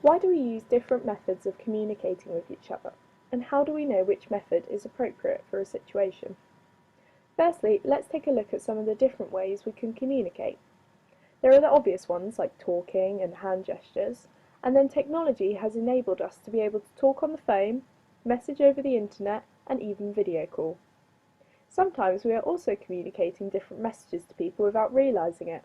Why do we use different methods of communicating with each other? And how do we know which method is appropriate for a situation? Firstly, let's take a look at some of the different ways we can communicate. There are the obvious ones like talking and hand gestures, and then technology has enabled us to be able to talk on the phone, message over the internet, and even video call. Sometimes we are also communicating different messages to people without realising it.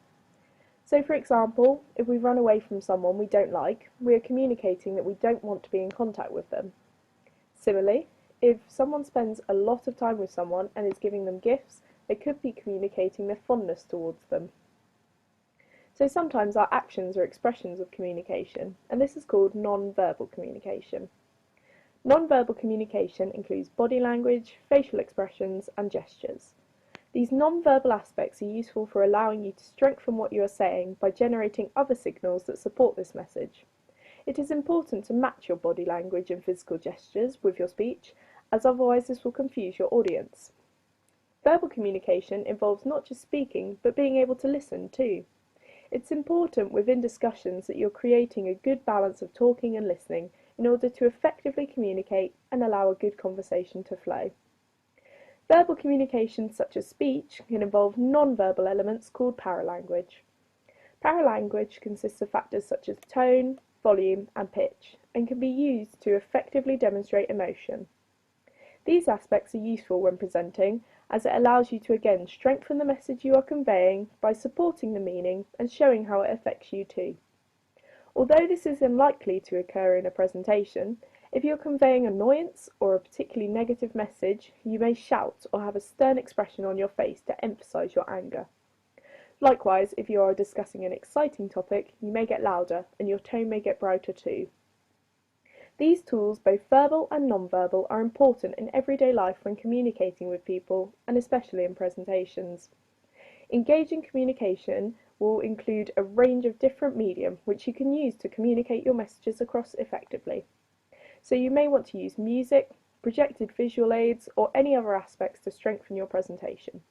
So for example, if we run away from someone we don't like, we are communicating that we don't want to be in contact with them. Similarly, if someone spends a lot of time with someone and is giving them gifts, they could be communicating their fondness towards them. So sometimes our actions are expressions of communication, and this is called non-verbal communication. Non-verbal communication includes body language, facial expressions, and gestures. These non-verbal aspects are useful for allowing you to strengthen what you are saying by generating other signals that support this message. It is important to match your body language and physical gestures with your speech, as otherwise this will confuse your audience. Verbal communication involves not just speaking, but being able to listen too. It's important within discussions that you're creating a good balance of talking and listening in order to effectively communicate and allow a good conversation to flow. Verbal communication such as speech can involve non-verbal elements called paralanguage. Paralanguage consists of factors such as tone, volume and pitch, and can be used to effectively demonstrate emotion. These aspects are useful when presenting, as it allows you to again strengthen the message you are conveying by supporting the meaning and showing how it affects you too. Although this is unlikely to occur in a presentation, if you're conveying annoyance or a particularly negative message, you may shout or have a stern expression on your face to emphasise your anger. Likewise, if you are discussing an exciting topic, you may get louder and your tone may get brighter too. These tools, both verbal and non-verbal, are important in everyday life when communicating with people, and especially in presentations. Engaging communication will include a range of different medium which you can use to communicate your messages across effectively. So you may want to use music, projected visual aids, or any other aspects to strengthen your presentation.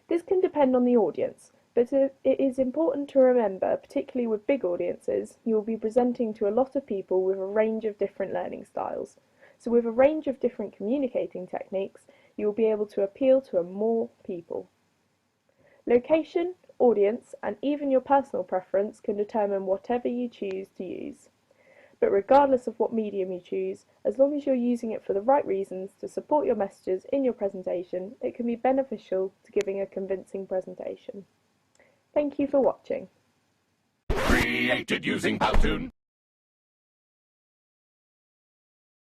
This can depend on the audience, but it is important to remember, particularly with big audiences, you will be presenting to a lot of people with a range of different learning styles. So with a range of different communicating techniques, you will be able to appeal to more people. Location, audience, and even your personal preference can determine whatever you choose to use. But regardless of what medium you choose, as long as you're using it for the right reasons to support your messages in your presentation, it can be beneficial to giving a convincing presentation. Thank you for watching. Created using Powtoon.